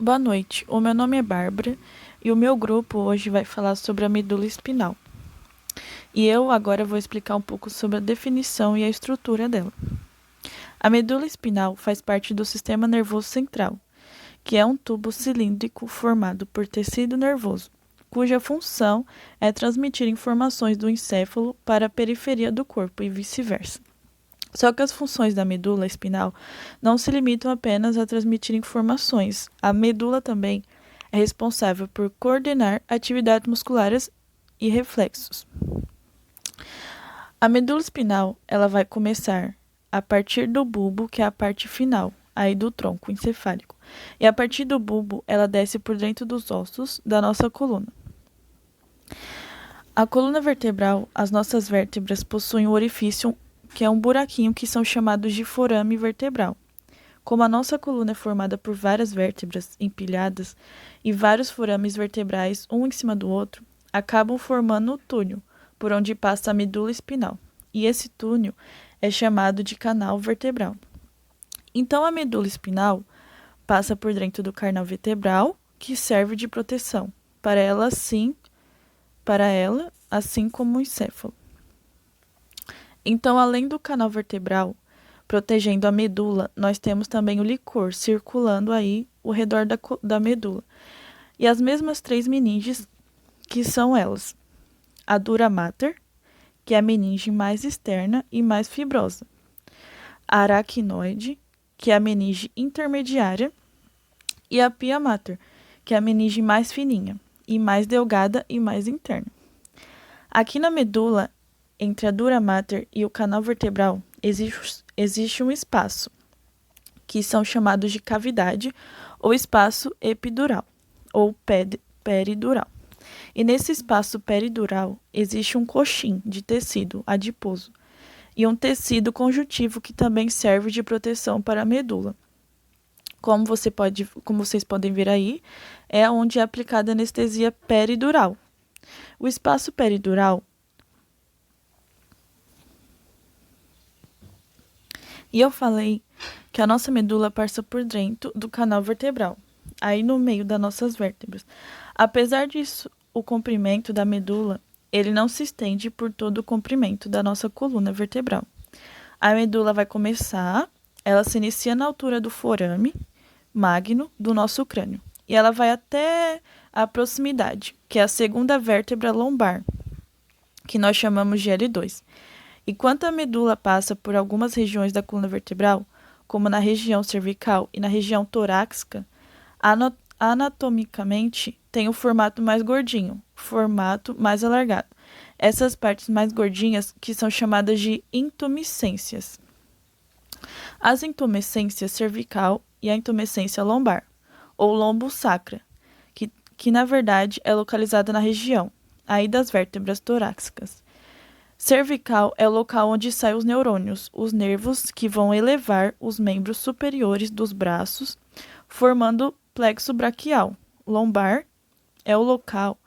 Boa noite, o meu nome é Bárbara e o meu grupo hoje vai falar sobre a medula espinhal. E eu agora vou explicar um pouco sobre a definição e a estrutura dela. A medula espinhal faz parte do sistema nervoso central, que é um tubo cilíndrico formado por tecido nervoso, cuja função é transmitir informações do encéfalo para a periferia do corpo e vice-versa. Só que as funções da medula espinhal não se limitam apenas a transmitir informações. A medula também é responsável por coordenar atividades musculares e reflexos. A medula espinhal, ela vai começar a partir do bulbo, que é a parte final, aí do tronco encefálico. E a partir do bulbo, ela desce por dentro dos ossos da nossa coluna. A coluna vertebral, as nossas vértebras possuem um orifício que é um buraquinho que são chamados de forame vertebral. Como a nossa coluna é formada por várias vértebras empilhadas e vários forames vertebrais, um em cima do outro, acabam formando o túnel, por onde passa a medula espinhal. E esse túnel é chamado de canal vertebral. Então, a medula espinhal passa por dentro do canal vertebral, que serve de proteção para ela, assim como o encéfalo. Então, além do canal vertebral protegendo a medula, nós temos também o licor circulando aí ao redor da medula. E as mesmas três meninges, que são elas: a dura mater, que é a meninge mais externa e mais fibrosa; a aracnoide, que é a meninge intermediária; e a pia mater, que é a meninge mais fininha e mais delgada e mais interna. Aqui na medula, entre a dura mater e o canal vertebral, existe um espaço, que são chamados de cavidade ou espaço epidural ou peridural. E nesse espaço peridural existe um coxim de tecido adiposo e um tecido conjuntivo que também serve de proteção para a medula. Como vocês podem ver aí, é onde é aplicada a anestesia peridural. O espaço peridural. E eu falei que a nossa medula passa por dentro do canal vertebral, aí no meio das nossas vértebras. Apesar disso, o comprimento da medula, ele não se estende por todo o comprimento da nossa coluna vertebral. A medula vai começar, ela se inicia na altura do forame magno do nosso crânio, e ela vai até a proximidade, que é a segunda vértebra lombar, que nós chamamos de L2. Enquanto a medula passa por algumas regiões da coluna vertebral, como na região cervical e na região torácica, anatomicamente tem o formato mais gordinho, formato mais alargado. Essas partes mais gordinhas que são chamadas de intumescências. As intumescências cervical e a intumescência lombar, ou lombo-sacra, que na verdade é localizada na região aí das vértebras torácicas. Cervical é o local onde saem os neurônios, os nervos que vão elevar os membros superiores dos braços, formando plexo braquial. Lombar é o local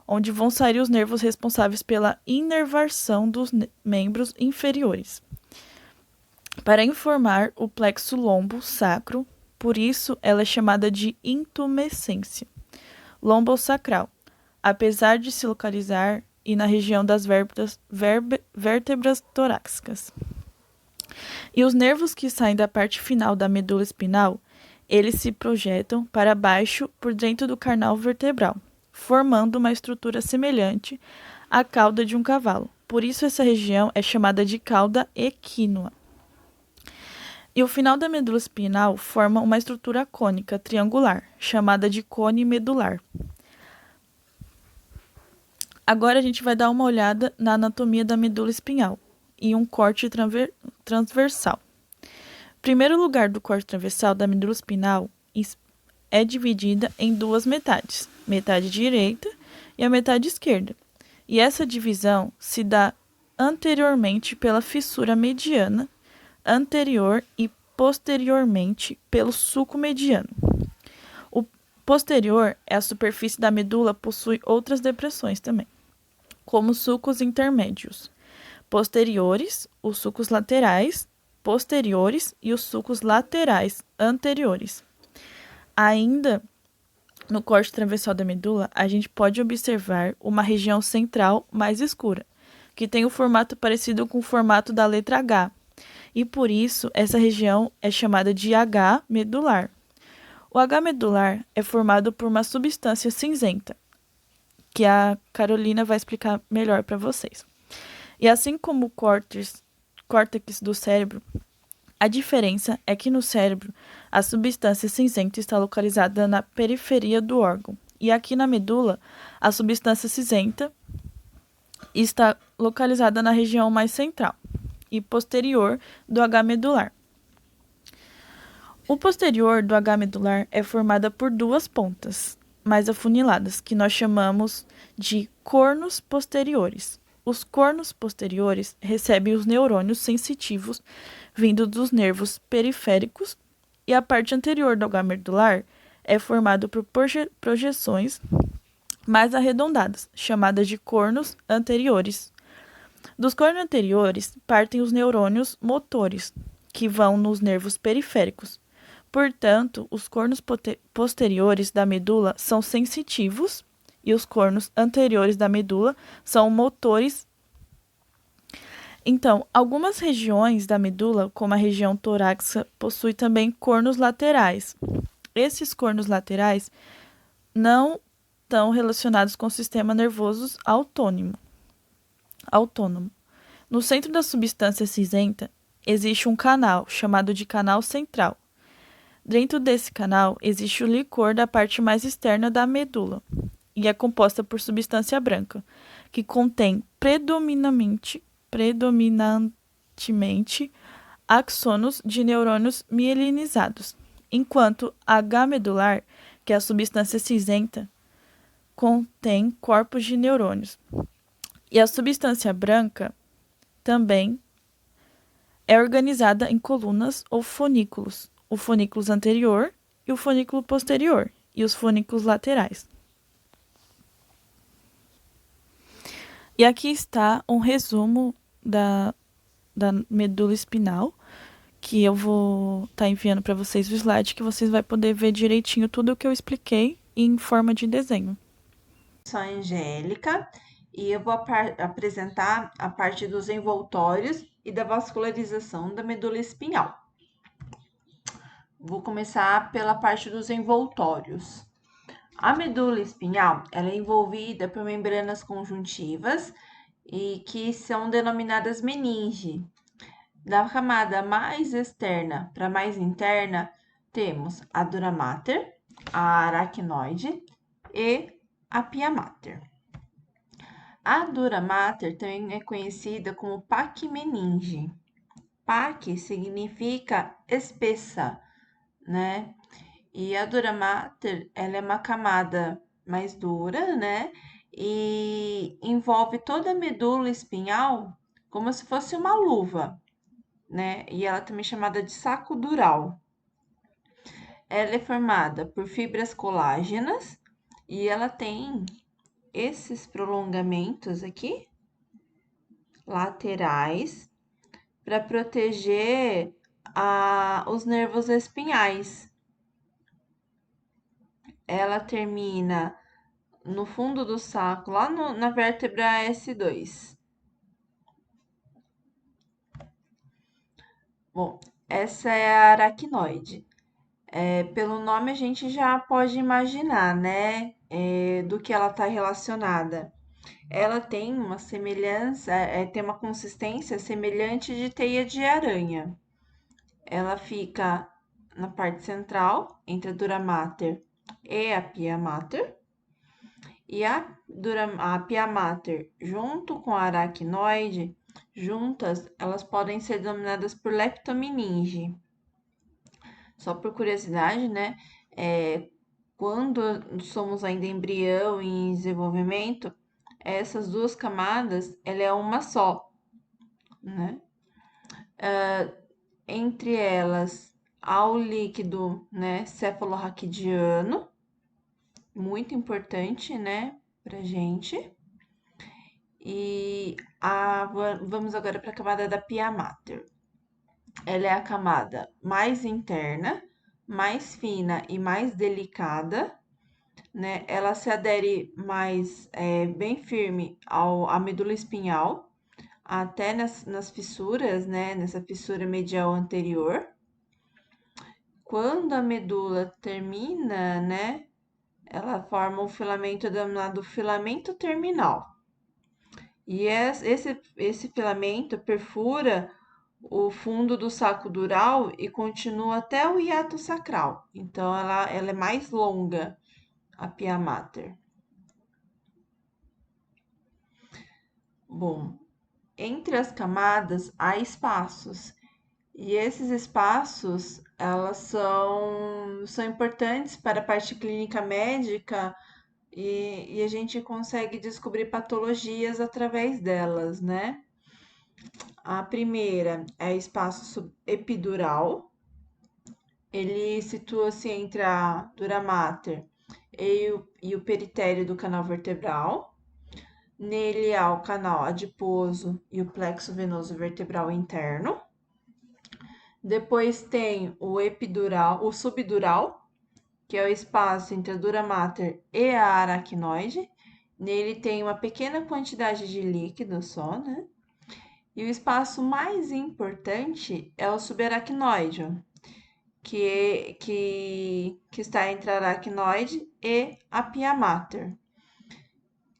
onde vão sair os nervos responsáveis pela inervação dos membros inferiores. Para informar o plexo lombo-sacro, por isso ela é chamada de intumescência. Lombo-sacral, apesar de se localizar e na região das vértebras torácicas. E os nervos que saem da parte final da medula espinhal, eles se projetam para baixo por dentro do canal vertebral, formando uma estrutura semelhante à cauda de um cavalo. Por isso essa região é chamada de cauda equínua. E o final da medula espinhal forma uma estrutura cônica triangular, chamada de cone medular. Agora a gente vai dar uma olhada na anatomia da medula espinhal e um corte transversal. O primeiro lugar do corte transversal da medula espinhal é dividida em duas metades, metade direita e a metade esquerda. E essa divisão se dá anteriormente pela fissura mediana, anterior e posteriormente pelo sulco mediano. O posterior é a superfície da medula, possui outras depressões também, como sulcos intermédios, posteriores, os sulcos laterais, posteriores e os sulcos laterais anteriores. Ainda no corte transversal da medula, a gente pode observar uma região central mais escura, que tem o formato parecido com o formato da letra H, e por isso essa região é chamada de H medular. O H medular é formado por uma substância cinzenta, que a Carolina vai explicar melhor para vocês. E assim como o córtex do cérebro, a diferença é que no cérebro a substância cinzenta está localizada na periferia do órgão, e aqui na medula a substância cinzenta está localizada na região mais central e posterior do H medular. O posterior do H medular é formada por duas pontas mais afuniladas, que nós chamamos de cornos posteriores. Os cornos posteriores recebem os neurônios sensitivos vindo dos nervos periféricos, e a parte anterior do H medular é formada por projeções mais arredondadas, chamadas de cornos anteriores. Dos cornos anteriores partem os neurônios motores, que vão nos nervos periféricos. Portanto, os cornos posteriores da medula são sensitivos e os cornos anteriores da medula são motores. Então, algumas regiões da medula, como a região torácica, possuem também cornos laterais. Esses cornos laterais não estão relacionados com o sistema nervoso autônomo. No centro da substância cinzenta existe um canal, chamado de canal central. Dentro desse canal existe o licor da parte mais externa da medula, e é composta por substância branca, que contém predominantemente axônios de neurônios mielinizados, enquanto a H medular, que é a substância cinzenta, contém corpos de neurônios. E a substância branca também é organizada em colunas ou fonículos, o fonículo anterior e o fonículo posterior, e os fonículos laterais. E aqui está um resumo da medula espinal, que eu vou estar enviando para vocês o slide, que vocês vão poder ver direitinho tudo o que eu expliquei em forma de desenho. Sou a Angélica e eu vou apresentar a parte dos envoltórios e da vascularização da medula espinhal. Vou começar pela parte dos envoltórios. A medula espinhal, ela é envolvida por membranas conjuntivas e que são denominadas meninge. Da camada mais externa para mais interna, temos a dura mater, a aracnoide e a pia mater. A dura mater também é conhecida como pacmeninge. Pac significa espessa, né? E a dura mater, ela é uma camada mais dura, né? E envolve toda a medula espinhal como se fosse uma luva, né? E ela também é chamada de saco dural. Ela é formada por fibras colágenas e ela tem esses prolongamentos aqui, laterais, para proteger os nervos espinhais. Ela termina no fundo do saco, lá na vértebra S2. Bom, essa é a aracnoide. Pelo nome a gente já pode imaginar, né, do que ela está relacionada. Ela tem uma semelhança, tem uma consistência semelhante de teia de aranha. Ela fica na parte central, entre a dura mater e a pia mater. E a pia mater, junto com a aracnoide, juntas, elas podem ser denominadas por leptomeninge. Só por curiosidade, né? Quando somos ainda embrião em desenvolvimento, essas duas camadas, ela é uma só, né? Entre elas, há o líquido, né, cefalorraquidiano, muito importante, né, pra gente. E vamos agora para a camada da pia mater. Ela é a camada mais interna, mais fina e mais delicada. né? Ela se adere mais bem firme à medula espinhal, até nas fissuras, né? Nessa fissura medial anterior. Quando a medula termina, né? Ela forma um filamento denominado filamento terminal. E esse filamento perfura o fundo do saco dural e continua até o hiato sacral. Então, ela é mais longa, a pia mater. Bom, entre as camadas há espaços. E esses espaços, elas são importantes para a parte clínica médica e a gente consegue descobrir patologias através delas, né? A primeira é espaço subepidural. Ele situa-se entre a dura mater e o peritério do canal vertebral. Nele há o canal adiposo e o plexo venoso vertebral interno. Depois tem o epidural, o subdural, que é o espaço entre a dura mater e a aracnoide. Nele tem uma pequena quantidade de líquido só, né? E o espaço mais importante é o subaracnoide, que está entre a aracnoide e a pia mater.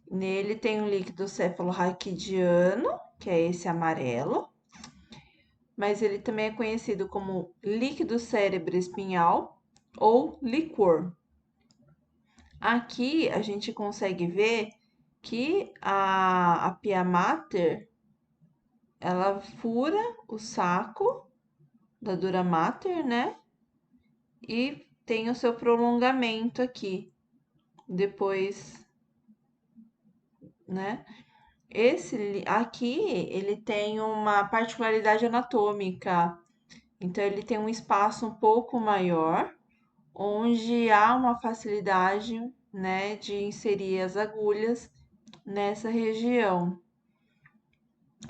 Nele tem um líquido cefalorraquidiano, que é esse amarelo, mas ele também é conhecido como líquido cérebro-espinhal ou licor. Aqui a gente consegue ver que a pia mater, ela fura o saco da dura mater, né? E tem o seu prolongamento aqui, depois, né? Esse aqui, ele tem uma particularidade anatômica, então ele tem um espaço um pouco maior, onde há uma facilidade, né, de inserir as agulhas nessa região.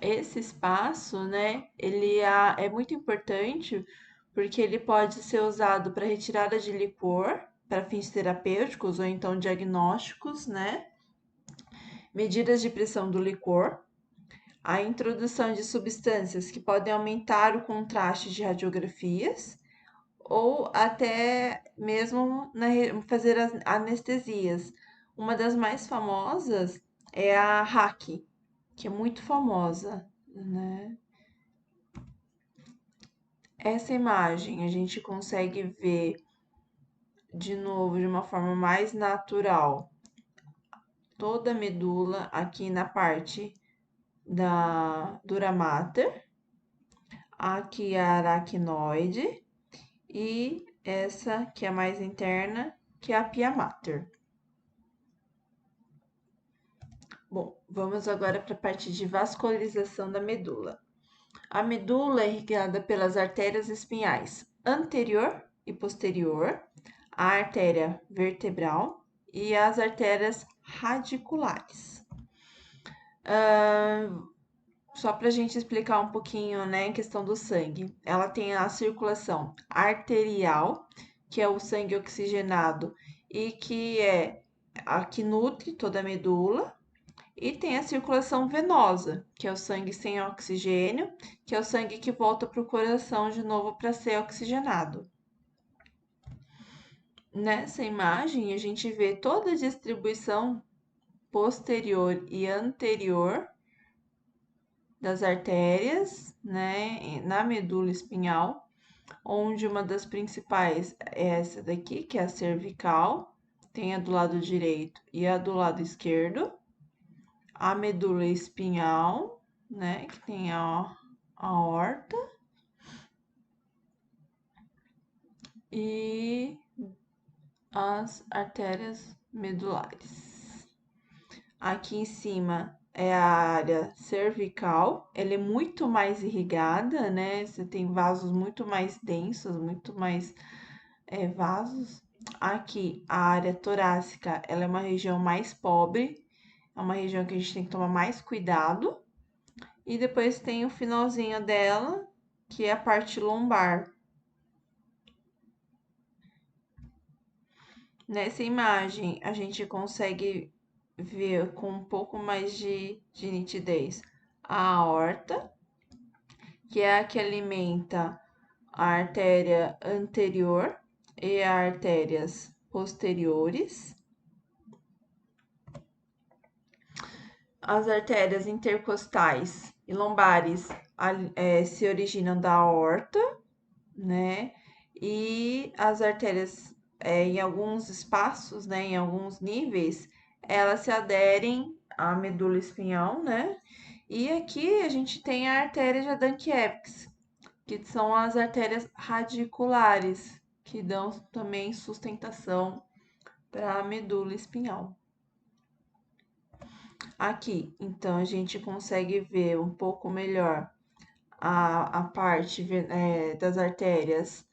Esse espaço, né, ele é muito importante porque ele pode ser usado para retirada de licor, para fins terapêuticos ou então diagnósticos, né? Medidas de pressão do licor, a introdução de substâncias que podem aumentar o contraste de radiografias ou até mesmo fazer as anestesias. Uma das mais famosas é a RAC, que é muito famosa, né? Essa imagem a gente consegue ver de novo de uma forma mais natural toda a medula aqui na parte da dura mater, aqui a aracnoide e essa que é mais interna, que é a pia mater. Bom, vamos agora para a parte de vascularização da medula. A medula é irrigada pelas artérias espinhais anterior e posterior, a artéria vertebral e as artérias radiculares. Só para a gente explicar um pouquinho, né, em questão do sangue. Ela tem a circulação arterial, que é o sangue oxigenado e que é a que nutre toda a medula. E tem a circulação venosa, que é o sangue sem oxigênio, que é o sangue que volta para o coração de novo para ser oxigenado. Nessa imagem, a gente vê toda a distribuição posterior e anterior das artérias, né, na medula espinhal, onde uma das principais é essa daqui, que é a cervical, tem a do lado direito e a do lado esquerdo. A medula espinhal, né, que tem a aorta e as artérias medulares. Aqui em cima é a área cervical, ela é muito mais irrigada, né? Você tem vasos muito mais densos, muito mais vasos. Aqui a área torácica, ela é uma região mais pobre, é uma região que a gente tem que tomar mais cuidado. E depois tem o finalzinho dela, que é a parte lombar. Nessa imagem, a gente consegue ver com um pouco mais de nitidez a aorta, que é a que alimenta a artéria anterior e as artérias posteriores. As artérias intercostais e lombares se originam da aorta, né? E as artérias, em alguns espaços, né, em alguns níveis, elas se aderem à medula espinhal, né? E aqui a gente tem a artéria de Adamkiewicz, que são as artérias radiculares, que dão também sustentação para a medula espinhal. Aqui, então, a gente consegue ver um pouco melhor a parte das artérias.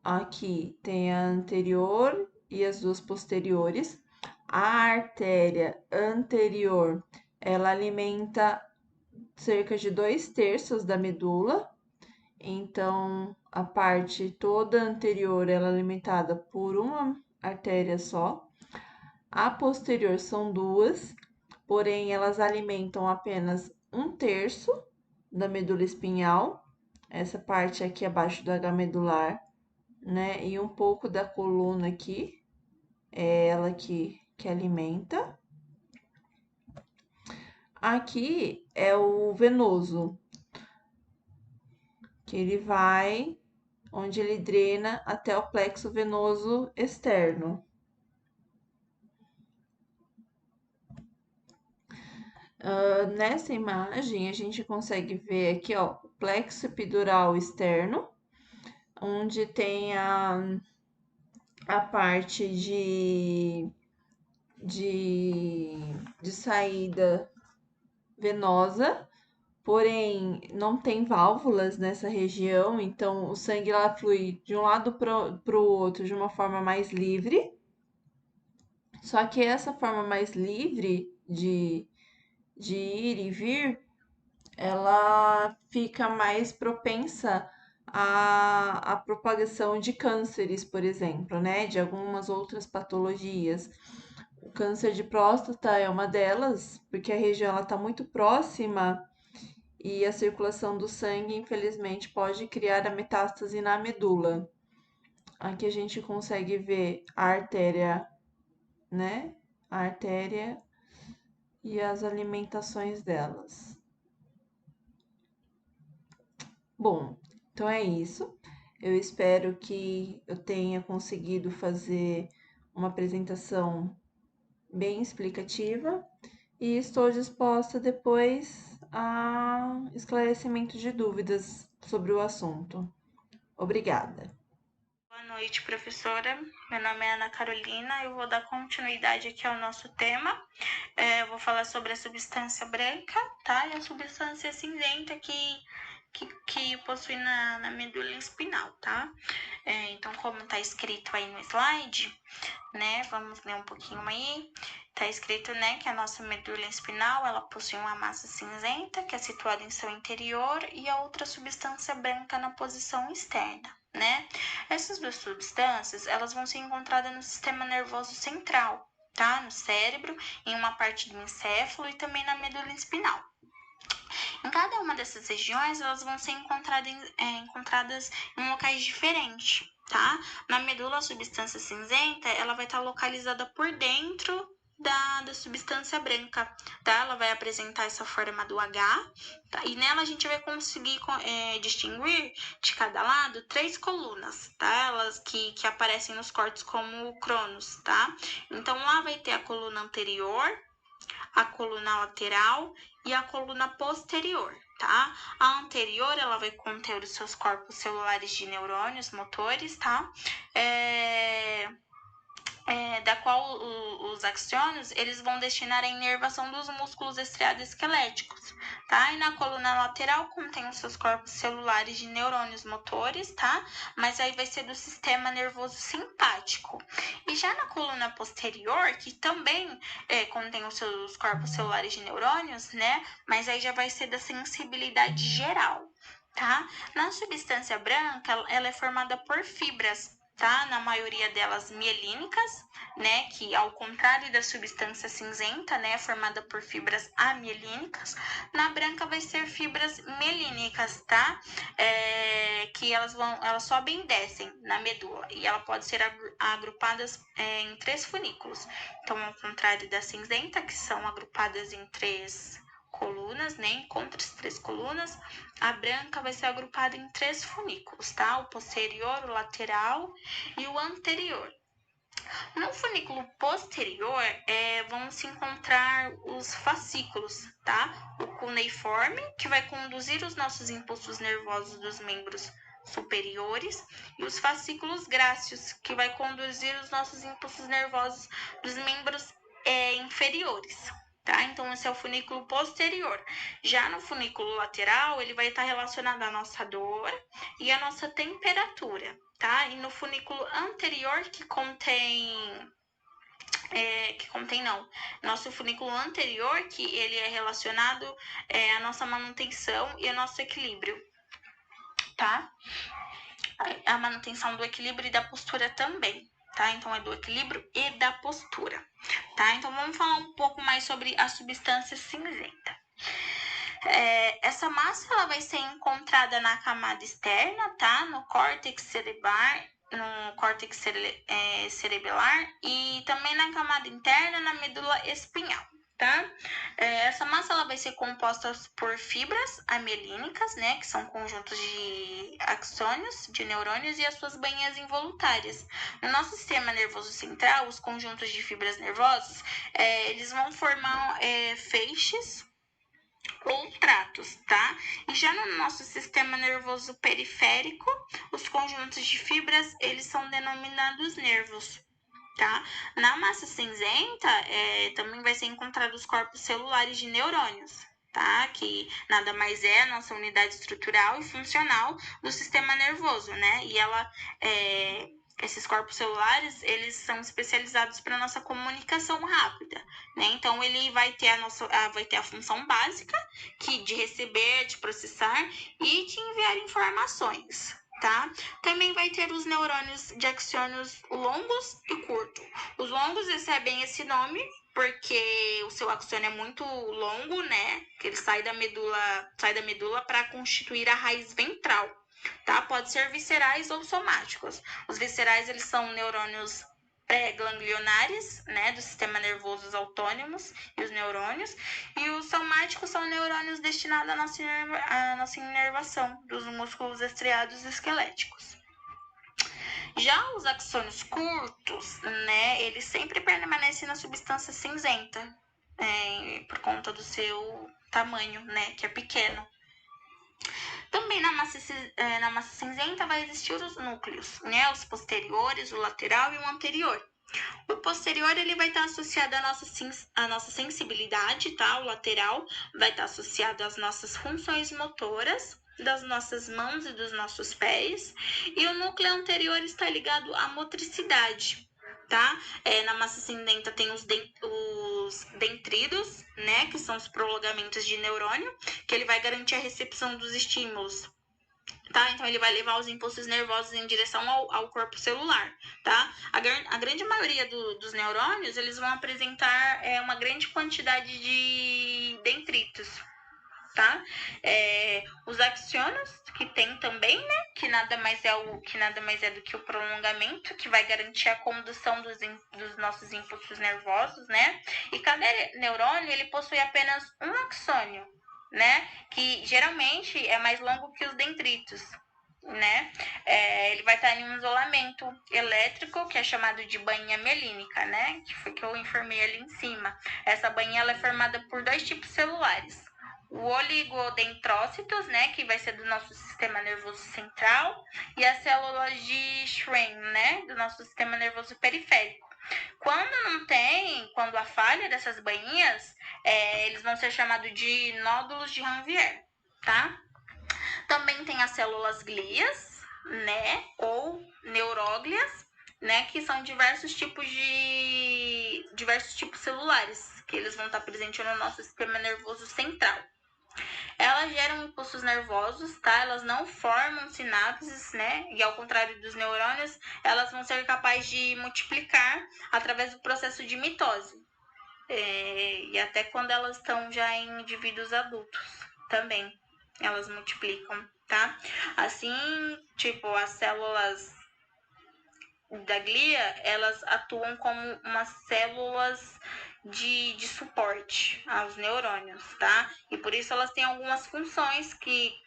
Aqui tem a anterior e as duas posteriores. A artéria anterior, ela alimenta cerca de 2/3 da medula. Então, a parte toda anterior, ela é alimentada por uma artéria só. A posterior são duas, porém elas alimentam apenas 1/3 da medula espinhal, essa parte aqui abaixo do H medular, né? E um pouco da coluna aqui, é ela que alimenta. Aqui é o venoso, que ele vai onde ele drena até o plexo venoso externo. Nessa imagem, a gente consegue ver aqui, ó, o plexo epidural externo, onde tem a parte de saída venosa, porém não tem válvulas nessa região, então o sangue lá flui de um lado para o outro de uma forma mais livre. Só que essa forma mais livre de ir e vir, ela fica mais propensa à propagação de cânceres, por exemplo, né? De algumas outras patologias. O câncer de próstata é uma delas, porque a região está muito próxima e a circulação do sangue, infelizmente, pode criar a metástase na medula. Aqui a gente consegue ver a artéria, né? A artéria e as alimentações delas. Bom, então é isso. Eu espero que eu tenha conseguido fazer uma apresentação bem explicativa e estou disposta depois a esclarecimento de dúvidas sobre o assunto. Obrigada. Boa noite, professora. Meu nome é Ana Carolina. Eu vou dar continuidade aqui ao nosso tema. Eu vou falar sobre a substância branca, tá? E a substância cinzenta que possui na medula espinal, tá? Então, como tá escrito aí no slide, né? Vamos ler um pouquinho aí. Tá escrito, né, que a nossa medula espinal, ela possui uma massa cinzenta, que é situada em seu interior, e a outra substância branca na posição externa, né? Essas duas substâncias, elas vão ser encontradas no sistema nervoso central, tá? No cérebro, em uma parte do encéfalo e também na medula espinal. Em cada uma dessas regiões, elas vão ser encontradas em locais diferentes, tá? Na medula, a substância cinzenta, ela vai estar localizada por dentro da substância branca, tá? Ela vai apresentar essa forma do H, tá? E nela a gente vai conseguir distinguir de cada lado 3 colunas, tá? Elas que aparecem nos cortes como cronos, tá? Então lá vai ter a coluna anterior, a coluna lateral e a coluna posterior, tá? A anterior, ela vai conter os seus corpos celulares de neurônios motores, tá? Da qual os axônios, eles vão destinar a inervação dos músculos estriados esqueléticos, tá? E na coluna lateral contém os seus corpos celulares de neurônios motores, tá? Mas aí vai ser do sistema nervoso simpático. E já na coluna posterior, que também contém os seus corpos celulares de neurônios, né? Mas aí já vai ser da sensibilidade geral, tá? Na substância branca, ela é formada por fibras, tá? Na maioria delas mielínicas, né? Que ao contrário da substância cinzenta, né? Formada por fibras amielínicas, na branca vai ser fibras mielínicas, tá? Que elas sobem e descem na medula e ela pode ser agrupadas em 3 funículos. Então, ao contrário da cinzenta, que são agrupadas em 3 colunas, né? Encontra as 3 colunas. A branca vai ser agrupada em 3 funículos, tá? O posterior, o lateral e o anterior. No funículo posterior, vão se encontrar os fascículos, tá? O cuneiforme, que vai conduzir os nossos impulsos nervosos dos membros superiores, e os fascículos gráceos, que vai conduzir os nossos impulsos nervosos dos membros inferiores. Tá? Então, esse é o funículo posterior. Já no funículo lateral, ele vai estar relacionado à nossa dor e à nossa temperatura, tá? E no funículo anterior, nosso funículo anterior, que ele é relacionado à nossa manutenção e ao nosso equilíbrio, tá? A manutenção do equilíbrio e da postura também, tá? Então, é do equilíbrio e da postura, tá? Então, vamos falar um pouco mais sobre a substância cinzenta. Essa massa ela vai ser encontrada na camada externa, tá? No córtex cerebral, e também na camada interna, na medula espinhal, tá? Essa massa ela vai ser composta por fibras amielínicas, né? Que são conjuntos de axônios, de neurônios e as suas bainhas involuntárias. No nosso sistema nervoso central, os conjuntos de fibras nervosas, eles vão formar feixes ou tratos, tá? E já no nosso sistema nervoso periférico, os conjuntos de fibras, eles são denominados nervos, tá? Na massa cinzenta, também vai ser encontrado os corpos celulares de neurônios, tá? Que nada mais é a nossa unidade estrutural e funcional do sistema nervoso, né? E esses corpos celulares, eles são especializados para nossa comunicação rápida, né? Então, ele vai ter a função básica, de receber, de processar e de enviar informações, tá? Também vai ter os neurônios de axônios longos e curtos. Os longos recebem esse nome porque o seu axônio é muito longo, né? Que ele sai da medula para constituir a raiz ventral, tá? Pode ser viscerais ou somáticos. Os viscerais, eles são neurônios pré-ganglionares, né, do sistema nervoso autônomos e os neurônios, e os somáticos são neurônios destinados à nossa inervação dos músculos estriados e esqueléticos. Já os axônios curtos, né, eles sempre permanecem na substância cinzenta, por conta do seu tamanho, né, que é pequeno. Também na massa cinzenta vai existir os núcleos, né, os posteriores, o lateral e o anterior. O posterior ele vai estar associado à nossa sensibilidade, tá? O lateral vai estar associado às nossas funções motoras, das nossas mãos e dos nossos pés. E o núcleo anterior está ligado à motricidade, tá? Na massa cinzenta tem os dendritos, né? Que são os prolongamentos de neurônio, que ele vai garantir a recepção dos estímulos. Tá? Então, ele vai levar os impulsos nervosos em direção ao corpo celular, tá? A grande maioria dos neurônios, eles vão apresentar uma grande quantidade de dendritos, tá? Os axônios, que tem também, né? Que nada mais é do que o prolongamento, que vai garantir a condução dos nossos impulsos nervosos, né? E cada neurônio, ele possui apenas um axônio, né? Que geralmente é mais longo que os dendritos, né? Ele vai estar em um isolamento elétrico, que é chamado de bainha mielínica, né? Que foi que eu informei ali em cima. Essa bainha ela é formada por 2 tipos celulares. O oligodendrócitos, né? Que vai ser do nosso sistema nervoso central, e as células de Schwann, né? Do nosso sistema nervoso periférico. Quando há falha dessas bainhas, eles vão ser chamados de nódulos de Ranvier, tá? Também tem as células glias, né, ou neuróglias, né, que são diversos tipos celulares, que eles vão estar presentes no nosso sistema nervoso central. Elas geram impulsos nervosos, tá? Elas não formam sinapses, né? E ao contrário dos neurônios, elas vão ser capazes de multiplicar através do processo de mitose. E até quando elas estão já em indivíduos adultos também, elas multiplicam, tá? Assim, tipo, as células da glia, elas atuam como umas células de suporte aos neurônios, tá? E por isso elas têm algumas funções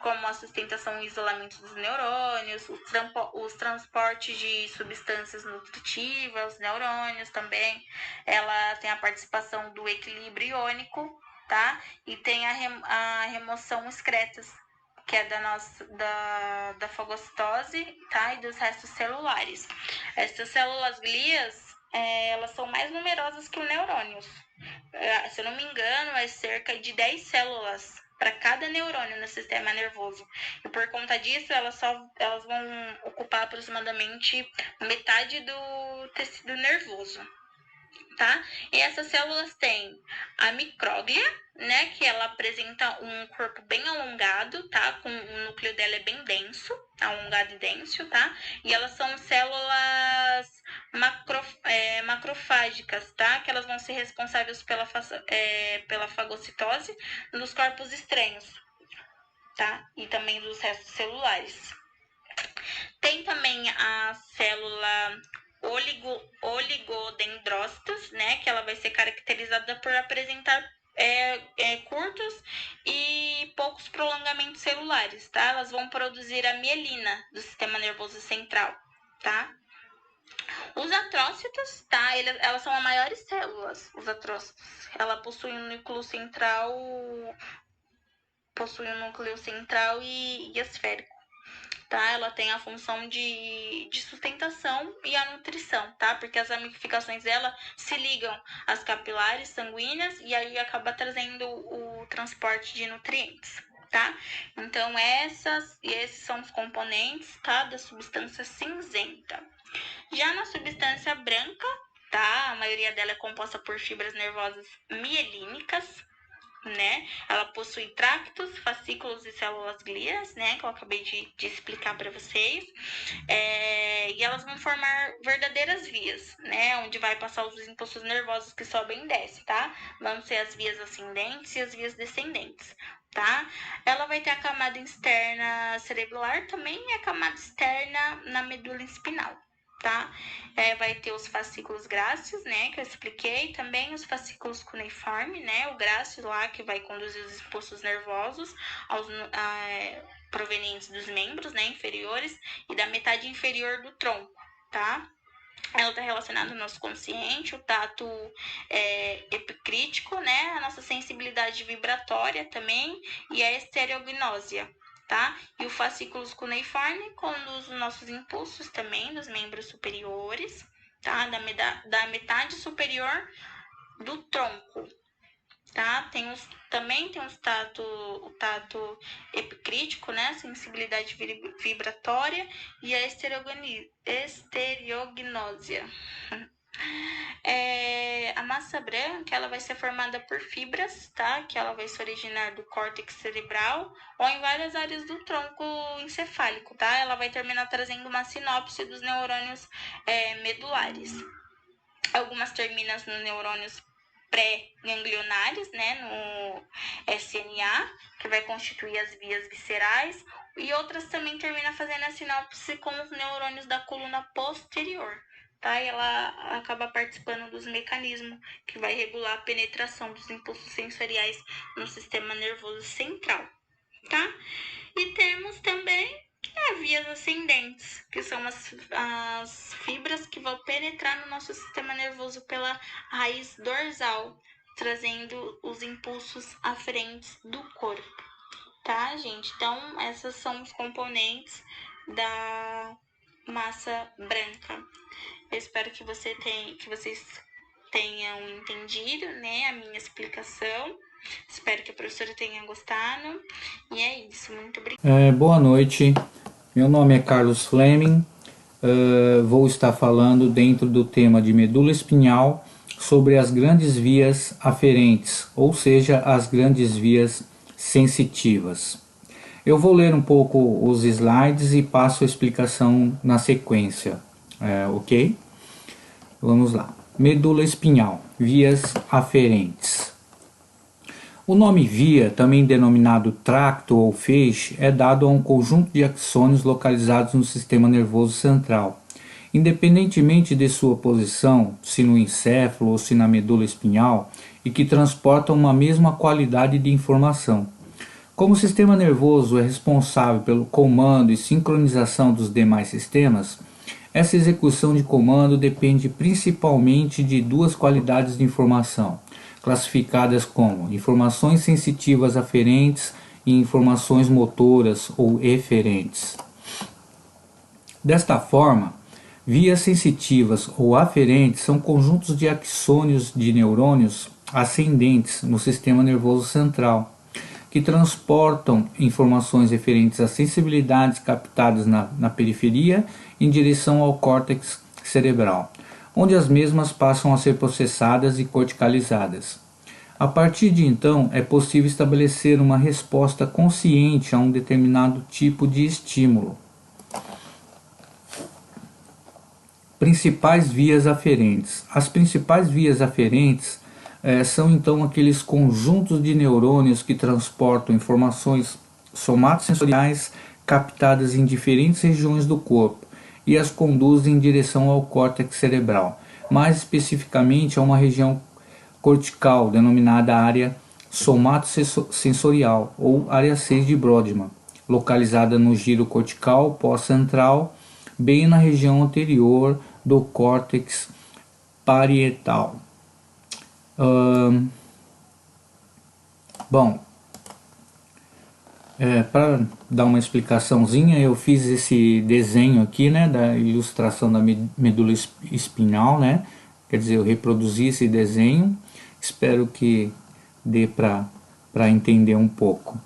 como a sustentação e isolamento dos neurônios, os transportes de substâncias nutritivas aos neurônios também. Ela tem a participação do equilíbrio iônico, tá? E tem a remoção excretas, que é da fagocitose, tá? E dos restos celulares. Essas células glias, elas são mais numerosas que os neurônios. Se eu não me engano, é cerca de 10 células para cada neurônio no sistema nervoso. E por conta disso, elas vão ocupar aproximadamente metade do tecido nervoso, tá? E essas células têm a micróglia, né, que ela apresenta um corpo bem alongado, tá? O núcleo dela é bem denso, alongado e denso, tá? E elas são células macrofágicas, tá? Que elas vão ser responsáveis pela fagocitose dos corpos estranhos, tá? E também dos restos celulares. Tem também a célula oligodendrócitos, né? Que ela vai ser caracterizada por apresentar curtos e poucos prolongamentos celulares, tá? Elas vão produzir a mielina do sistema nervoso central, tá? Os astrócitos, tá? Elas são as maiores células, os astrócitos. Ela possui um núcleo central, e esférico. Tá? Ela tem a função de sustentação e a nutrição, tá? Porque as ramificações dela se ligam às capilares sanguíneas e aí acaba trazendo o transporte de nutrientes, tá? Então, esses são os componentes, tá? Da substância cinzenta. Já na substância branca, tá? A maioria dela é composta por fibras nervosas mielínicas, né? Ela possui tractos, fascículos e células glias, né? Que eu acabei de explicar para vocês. E elas vão formar verdadeiras vias, né? Onde vai passar os impulsos nervosos que sobem e descem, tá? Vão ser as vias ascendentes e as vias descendentes, tá? Ela vai ter a camada externa cerebelar também e a camada externa na medula espinal, tá? Vai ter os fascículos gráceos, né, que eu expliquei, também os fascículos cuneiforme, né, o gráceo lá que vai conduzir os impulsos nervosos provenientes dos membros, né, inferiores e da metade inferior do tronco, tá? Ela está relacionada ao nosso consciente, o tato epicrítico, né, a nossa sensibilidade vibratória também e a estereognósia, tá? E o fascículo cuneiforme conduz os nossos impulsos também dos membros superiores, tá? Da metade superior do tronco, tá? Também tem o tato epicrítico, né? A sensibilidade vibratória e a estereognósia. A massa branca, ela vai ser formada por fibras, tá? Que ela vai se originar do córtex cerebral ou em várias áreas do tronco encefálico, tá? Ela vai terminar trazendo uma sinopse dos neurônios medulares. Algumas terminam nos neurônios pré-ganglionares, né? No SNA, que vai constituir as vias viscerais, e outras também terminam fazendo a sinopse com os neurônios da coluna posterior, tá? E ela acaba participando dos mecanismos que vai regular a penetração dos impulsos sensoriais no sistema nervoso central, tá? E temos também vias ascendentes, que são as fibras que vão penetrar no nosso sistema nervoso pela raiz dorsal, trazendo os impulsos aferentes do corpo, tá, gente? Então, esses são os componentes da massa branca. Eu espero que vocês tenham entendido, né, a minha explicação. Espero que a professora tenha gostado. E é isso. Muito obrigada. Boa noite. Meu nome é Carlos Fleming. Vou estar falando dentro do tema de medula espinhal sobre as grandes vias aferentes, ou seja, as grandes vias sensitivas. Eu vou ler um pouco os slides e passo a explicação na sequência, ok? Vamos lá. Medula espinhal, vias aferentes. O nome via, também denominado tracto ou feixe, é dado a um conjunto de axônios localizados no sistema nervoso central. Independentemente de sua posição, se no encéfalo ou se na medula espinhal, e que transportam uma mesma qualidade de informação. Como o sistema nervoso é responsável pelo comando e sincronização dos demais sistemas, essa execução de comando depende principalmente de duas qualidades de informação, classificadas como informações sensitivas aferentes e informações motoras ou eferentes. Desta forma, vias sensitivas ou aferentes são conjuntos de axônios de neurônios ascendentes no sistema nervoso central, que transportam informações referentes às sensibilidades captadas na periferia em direção ao córtex cerebral, onde as mesmas passam a ser processadas e corticalizadas. A partir de então, é possível estabelecer uma resposta consciente a um determinado tipo de estímulo. Principais vias aferentes. As principais vias aferentes são então aqueles conjuntos de neurônios que transportam informações somatosensoriais captadas em diferentes regiões do corpo e as conduzem em direção ao córtex cerebral, mais especificamente a uma região cortical denominada área somatosensorial ou área 6 de Brodmann, localizada no giro cortical pós-central, bem na região anterior do córtex parietal. Para dar uma explicaçãozinha, eu fiz esse desenho aqui, né, da ilustração da medula espinhal, né? Quer dizer, eu reproduzi esse desenho. Espero que dê para entender um pouco.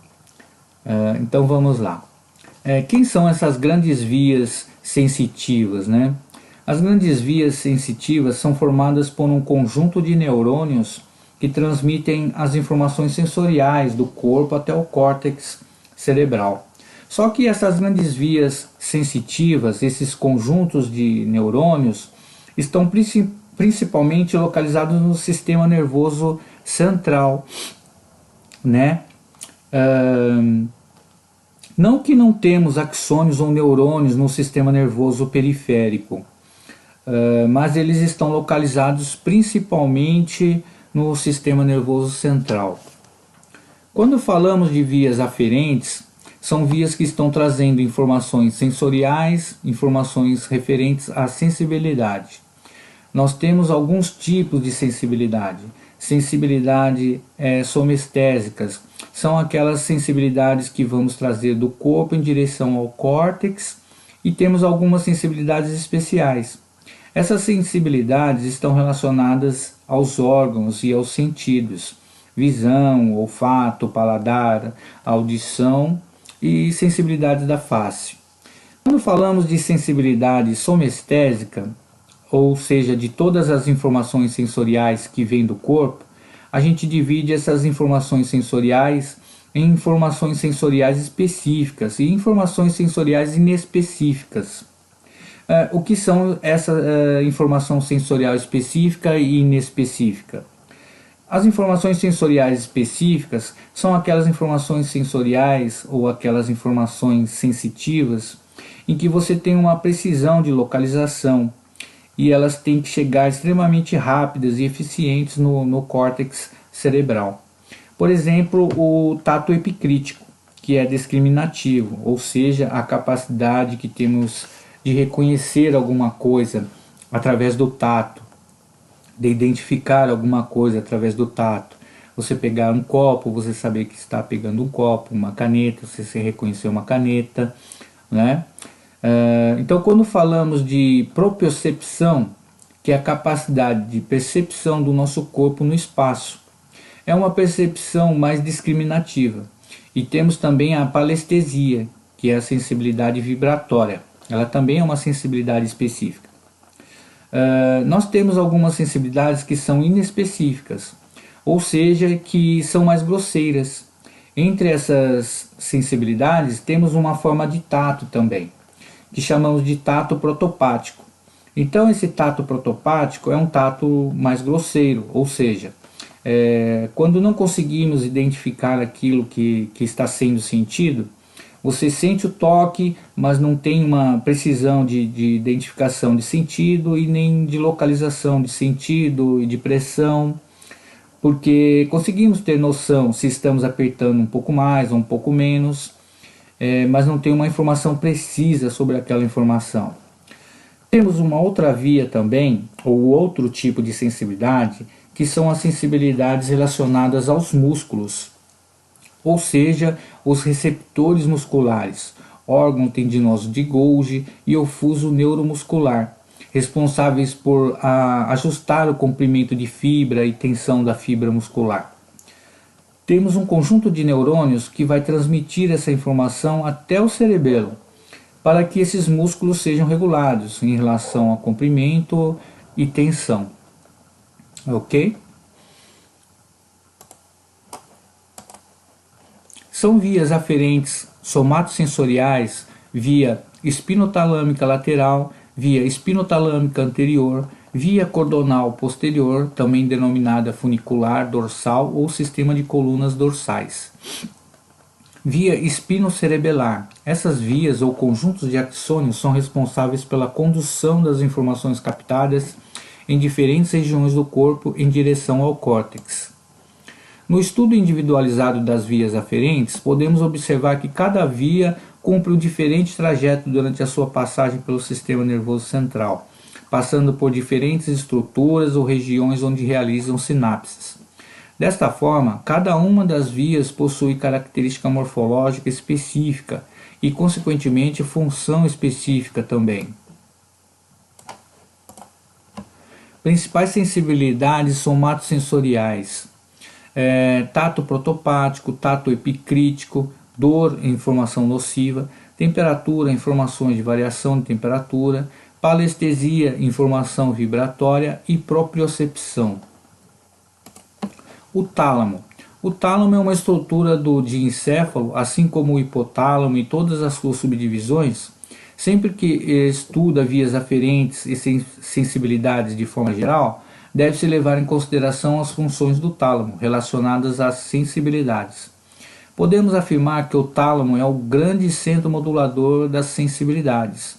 Então vamos lá. Quem são essas grandes vias sensitivas, né? As grandes vias sensitivas são formadas por um conjunto de neurônios que transmitem as informações sensoriais do corpo até o córtex cerebral. Só que essas grandes vias sensitivas, esses conjuntos de neurônios, estão principalmente localizados no sistema nervoso central, né? Não que não temos axônios ou neurônios no sistema nervoso periférico, mas eles estão localizados principalmente no sistema nervoso central. Quando falamos de vias aferentes, são vias que estão trazendo informações sensoriais, informações referentes à sensibilidade. Nós temos alguns tipos de sensibilidade. Sensibilidade somestésicas são aquelas sensibilidades que vamos trazer do corpo em direção ao córtex, e temos algumas sensibilidades especiais. Essas sensibilidades estão relacionadas aos órgãos e aos sentidos, visão, olfato, paladar, audição e sensibilidades da face. Quando falamos de sensibilidade somestésica, ou seja, de todas as informações sensoriais que vêm do corpo, a gente divide essas informações sensoriais em informações sensoriais específicas e informações sensoriais inespecíficas. O que são essa informação sensorial específica e inespecífica? As informações sensoriais específicas são aquelas informações sensoriais ou aquelas informações sensitivas em que você tem uma precisão de localização e elas têm que chegar extremamente rápidas e eficientes no córtex cerebral. Por exemplo, o tato epicrítico, que é discriminativo, ou seja, a capacidade que temos de reconhecer alguma coisa através do tato, de identificar alguma coisa através do tato. Você pegar um copo, você saber que está pegando um copo, uma caneta, você reconhecer uma caneta, né? Então, quando falamos de propriocepção, que é a capacidade de percepção do nosso corpo no espaço, é uma percepção mais discriminativa. E temos também a palestesia, que é a sensibilidade vibratória. Ela também é uma sensibilidade específica. Nós temos algumas sensibilidades que são inespecíficas, ou seja, que são mais grosseiras. Entre essas sensibilidades, temos uma forma de tato também, que chamamos de tato protopático. Então, esse tato protopático é um tato mais grosseiro, ou seja, quando não conseguimos identificar aquilo que está sendo sentido, você sente o toque, mas não tem uma precisão de identificação de sentido e nem de localização de sentido e de pressão, porque conseguimos ter noção se estamos apertando um pouco mais ou um pouco menos, mas não tem uma informação precisa sobre aquela informação. Temos uma outra via também, ou outro tipo de sensibilidade, que são as sensibilidades relacionadas aos músculos, ou seja, os receptores musculares, órgão tendinoso de Golgi e o fuso neuromuscular, responsáveis por ajustar o comprimento de fibra e tensão da fibra muscular. Temos um conjunto de neurônios que vai transmitir essa informação até o cerebelo, para que esses músculos sejam regulados em relação a comprimento e tensão. Ok? São vias aferentes somatosensoriais via espinotalâmica lateral, via espinotalâmica anterior, via cordonal posterior, também denominada funicular dorsal ou sistema de colunas dorsais. Via espinocerebelar. Essas vias ou conjuntos de axônios são responsáveis pela condução das informações captadas em diferentes regiões do corpo em direção ao córtex. No estudo individualizado das vias aferentes, podemos observar que cada via cumpre um diferente trajeto durante a sua passagem pelo sistema nervoso central, passando por diferentes estruturas ou regiões onde realizam sinapses. Desta forma, cada uma das vias possui característica morfológica específica e, consequentemente, função específica também. Principais sensibilidades somatosensoriais: tato protopático, tato epicrítico, dor e informação nociva, temperatura, informações de variação de temperatura, palestesia, informação vibratória e propriocepção. O tálamo. O tálamo é uma estrutura do diencéfalo, assim como o hipotálamo e todas as suas subdivisões. Sempre que estuda vias aferentes e sensibilidades de forma geral, deve-se levar em consideração as funções do tálamo relacionadas às sensibilidades. Podemos afirmar que o tálamo é o grande centro modulador das sensibilidades.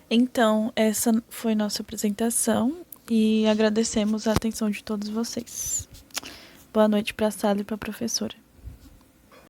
Então, essa foi nossa apresentação e agradecemos a atenção de todos vocês. Boa noite para a sala e para a professora.